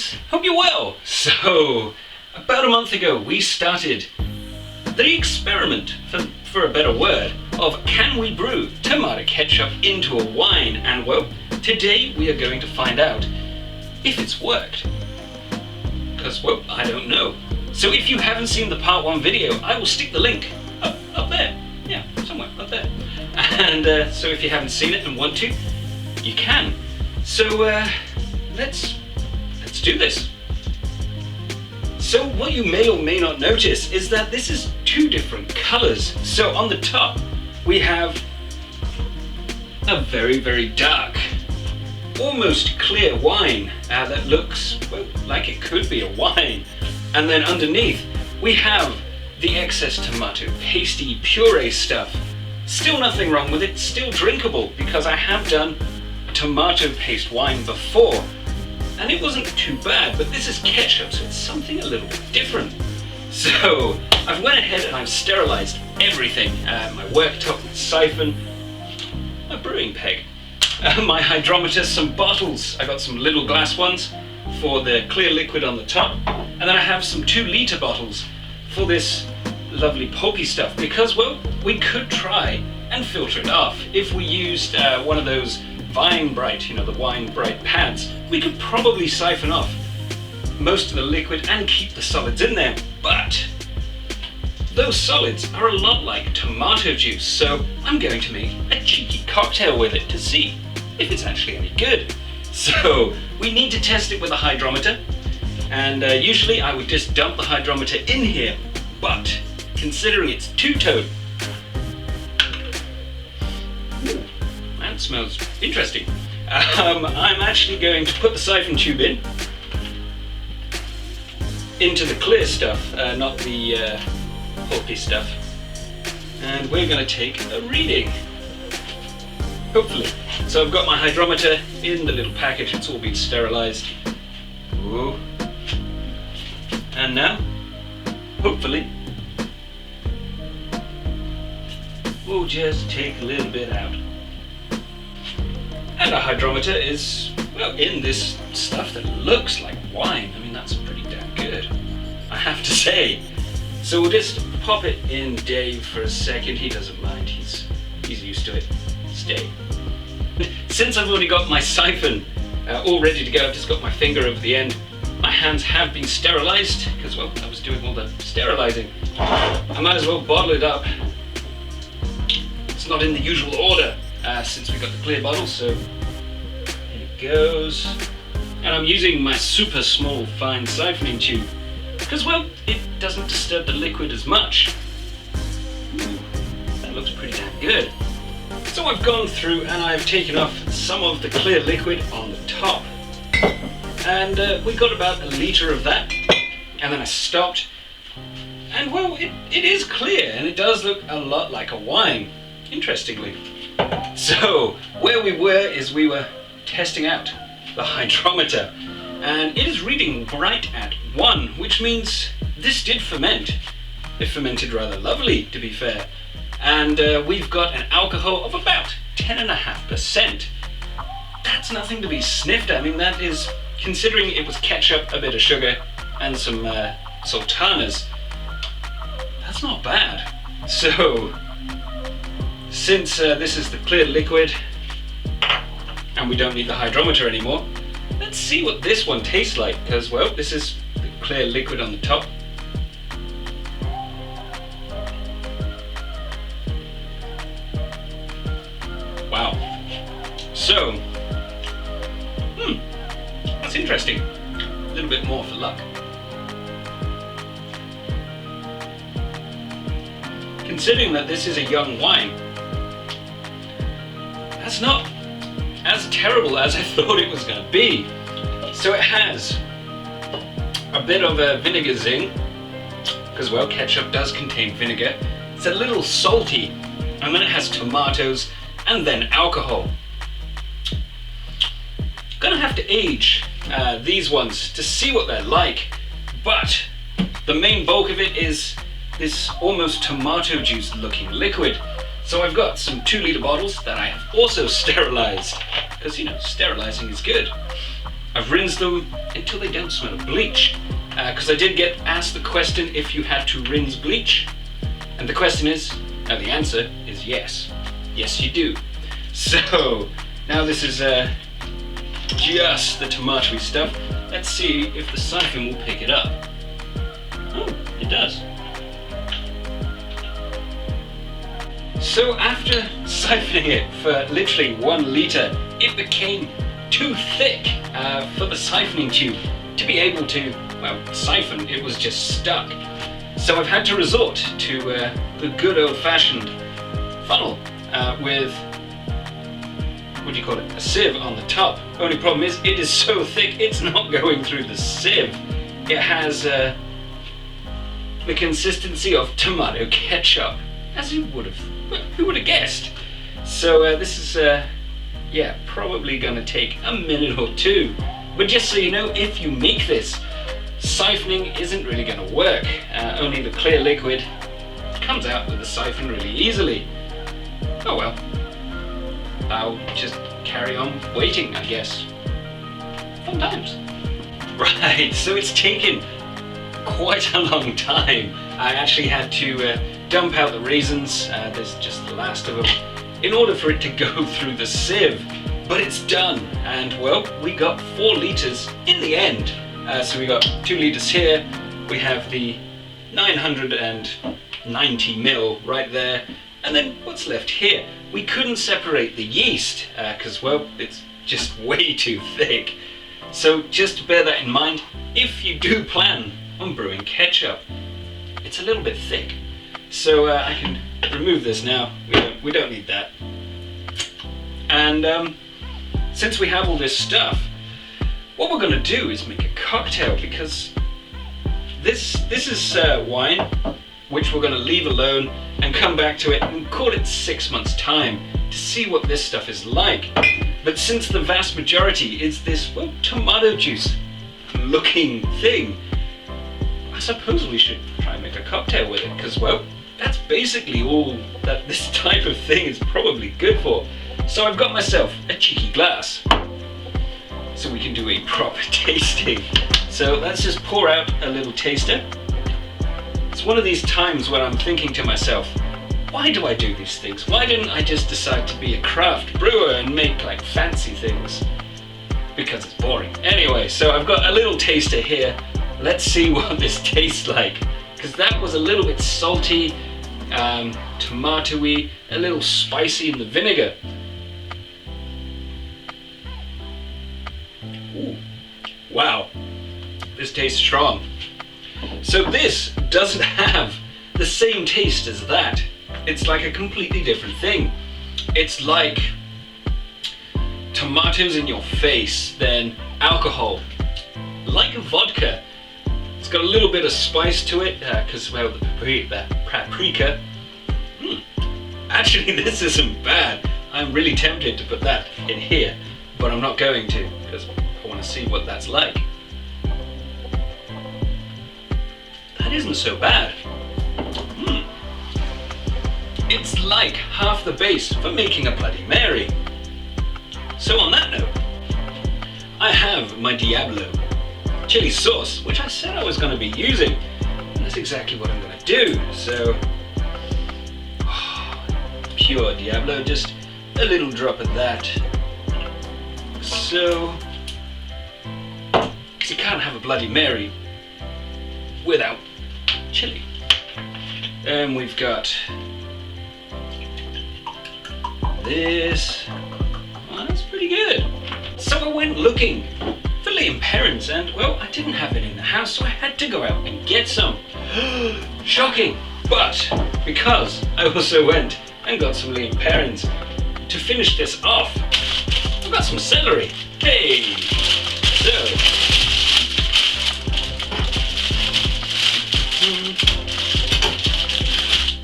guys, hope you're well. So, about a month ago we started the experiment, for a better word, of can we brew tomato ketchup into a wine? And well, today we are going to find out if it's worked. Because, well, I don't know. So if you haven't seen the part 1 video, I will stick the link up there. Yeah, somewhere up there. And so if you haven't seen it and want to, you can. So let's do this. So what you may or may not notice is that this is 2 different colors. So on the top we have a very, very dark, almost clear wine that looks, well, like it could be a wine. And then underneath we have the excess tomato pasty puree stuff. Still nothing wrong with it, still drinkable, because I have done tomato paste wine before and it wasn't too bad, but this is ketchup, so it's something a little bit different. So I've went ahead and I've sterilized everything. My worktop, my siphon, my brewing peg, my hydrometer, some bottles. I got some little glass ones for the clear liquid on the top, and then I have some 2-liter bottles for this lovely pulpy stuff, because, well, we could try and filter it off. If we used one of those Vine Bright, you know, the wine bright pads, we could probably siphon off most of the liquid and keep the solids in there. But those solids are a lot like tomato juice, so I'm going to make a cheeky cocktail with it to see if it's actually any good. So we need to test it with a hydrometer, and usually I would just dump the hydrometer in here, but considering it's two-tone, that smells interesting. I'm actually going to put the siphon tube into the clear stuff, not the pulpy stuff, and we're going to take a reading, hopefully. So I've got my hydrometer in the little package, it's all been sterilized. Ooh. And now, hopefully, we'll just take a little bit out. And our hydrometer is, well, in this stuff that looks like wine. I mean, that's pretty damn good, I have to say. So we'll just pop it in Dave for a second. He doesn't mind, he's used to it. Stay. Since I've already got my siphon all ready to go, I've just got my finger over the end. My hands have been sterilized, because, well, I was doing all the sterilizing. I might as well bottle it up. It's not in the usual order since we got the clear bottle, so here it goes. And I'm using my super small fine siphoning tube, because, well, it doesn't disturb the liquid as much. Ooh, that looks pretty damn good. So I've gone through and I've taken off some of the clear liquid on the top. And we got about a liter of that, and then I stopped, and, well, it is clear, and it does look a lot like a wine, interestingly. So where we were is we were testing out the hydrometer, and it is reading right at 1, which means this did ferment. It fermented rather lovely, to be fair, and we've got an alcohol of about 10.5%. That's nothing to be sniffed at. I mean, that is, considering it was ketchup, a bit of sugar, and some sultanas, that's not bad. So, since this is the clear liquid, and we don't need the hydrometer anymore, let's see what this one tastes like, because, well, this is the clear liquid on the top. Wow. So, that's interesting. A little bit more for luck. Considering that this is a young wine, that's not as terrible as I thought it was going to be. So it has a bit of a vinegar zing, because, well, ketchup does contain vinegar. It's a little salty, and then it has tomatoes and then alcohol. Gonna have to age these ones to see what they're like, but the main bulk of it is this almost tomato juice looking liquid. So I've got some 2-liter bottles that I have also sterilized, because, you know, sterilizing is good. I've rinsed them until they don't smell of bleach. Because I did get asked the question if you had to rinse bleach. And the answer is yes. Yes, you do. So, now this is just the tomatoey stuff. Let's see if the siphon will pick it up. Oh, it does. So after siphoning it for literally 1 litre, it became too thick for the siphoning tube to be able to, siphon. It was just stuck. So I've had to resort to the good old-fashioned funnel with, a sieve on the top. Only problem is it is so thick it's not going through the sieve. It has the consistency of tomato ketchup, as who would have guessed? So this is probably gonna take a minute or two. But just so you know, if you make this, siphoning isn't really gonna work. Only the clear liquid comes out with the siphon really easily. Oh well. I'll just carry on waiting, I guess. Fun times. Right, so it's taken quite a long time. I actually had to dump out the raisins, there's just the last of them, in order for it to go through the sieve. But it's done, and well, we got 4 litres in the end. So we got 2 litres here, we have the 990 ml right there, and then what's left here? We couldn't separate the yeast, because it's just way too thick. So just bear that in mind if you do plan on brewing ketchup. It's a little bit thick. So I can remove this now, we don't need that. And since we have all this stuff, what we're going to do is make a cocktail, because this is wine, which we're going to leave alone and come back to it and call it 6 months' time to see what this stuff is like. But since the vast majority is this, tomato juice looking thing, I suppose we should try and make a cocktail with it, because, that's basically all that this type of thing is probably good for. So I've got myself a cheeky glass, so we can do a proper tasting. So let's just pour out a little taster. It's one of these times where I'm thinking to myself, why do I do these things? Why didn't I just decide to be a craft brewer and make fancy things? Because it's boring. Anyway, so I've got a little taster here. Let's see what this tastes like. Because that was a little bit salty, tomatoey, a little spicy in the vinegar. Ooh, wow, this tastes strong. So this doesn't have the same taste as that. It's like a completely different thing. It's like tomatoes in your face, then alcohol, like a vodka. It's got a little bit of spice to it, because, the paprika. Actually, this isn't bad. I'm really tempted to put that in here, but I'm not going to, because I want to see what that's like. That isn't so bad. It's like half the base for making a Bloody Mary. So on that note, I have my Diablo chili sauce, which I said I was going to be using, and that's exactly what I'm going to do. So, pure Diablo, just a little drop of that. So, because you can't have a Bloody Mary without chili. And we've got this. Well, that's pretty good. So I went looking for Liam Perrins, and I didn't have it in the house, so I had to go out and get some. Shocking! But because I also went and got some Liam Perrins, to finish this off, I've got some celery. Hey! So,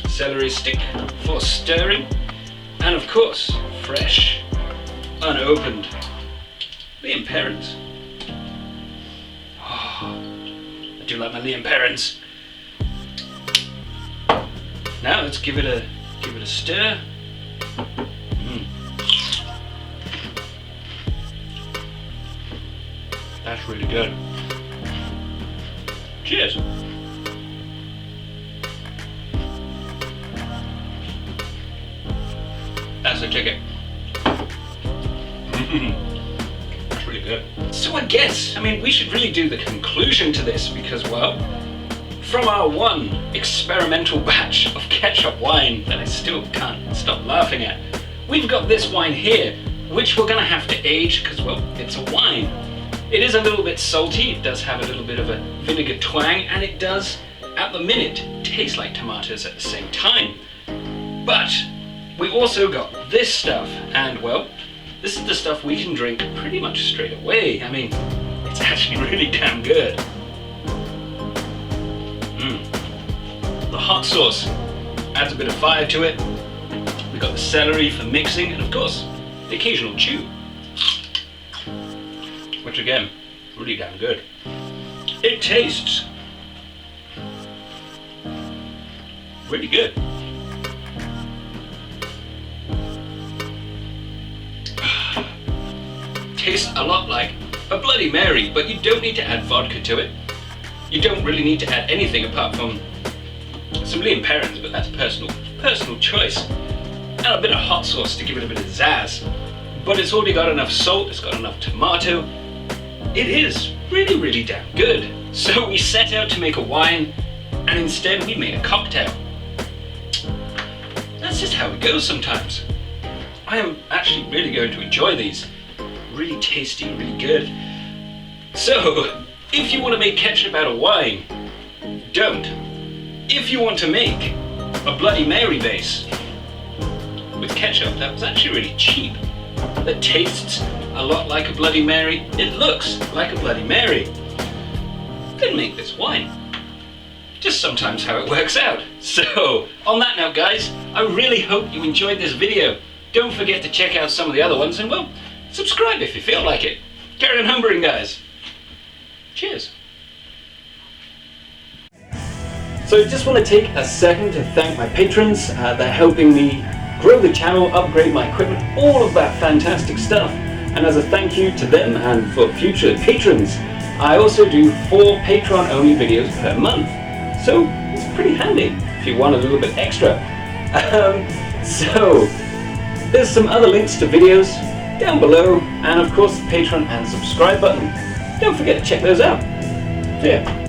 celery stick for stirring, and of course, fresh, unopened Liam Perrins. I do like my Liam Perrins. Now let's give it a stir. That's really good. Cheers. That's a ticket. That's really good. So I guess, we should really do the conclusion to this because, well, from our one experimental batch of ketchup wine that I still can't stop laughing at, we've got this wine here, which we're gonna have to age because, well, it's a wine. It is a little bit salty, it does have a little bit of a vinegar twang, and it does, at the minute, taste like tomatoes at the same time. But we also got this stuff, and well, this is the stuff we can drink pretty much straight away. It's actually really damn good. The hot sauce adds a bit of fire to it. We got the celery for mixing, and of course, the occasional chew. Which again, really damn good. It tastes really good. Tastes a lot like a Bloody Mary, but you don't need to add vodka to it. You don't really need to add anything apart from some lean parents, but that's personal choice. And a bit of hot sauce to give it a bit of zazz. But it's already got enough salt, it's got enough tomato. It is really, really damn good. So we set out to make a wine, and instead we made a cocktail. That's just how it goes sometimes. I am actually really going to enjoy these. Really tasty, really good. So, if you want to make ketchup out of wine, don't. If you want to make a Bloody Mary base with ketchup that was actually really cheap, that tastes a lot like a Bloody Mary, it looks like a Bloody Mary, then make this wine. Just sometimes how it works out. So, on that note guys, I really hope you enjoyed this video. Don't forget to check out some of the other ones, and well, subscribe if you feel like it. Carry on homebrewing guys. Cheers. So I just want to take a second to thank my patrons. They're helping me grow the channel, upgrade my equipment, all of that fantastic stuff. And as a thank you to them and for future patrons, I also do 4 Patron only videos per month. So it's pretty handy if you want a little bit extra. So there's some other links to videos down below, and of course the Patreon and subscribe button. Don't forget to check those out. See ya.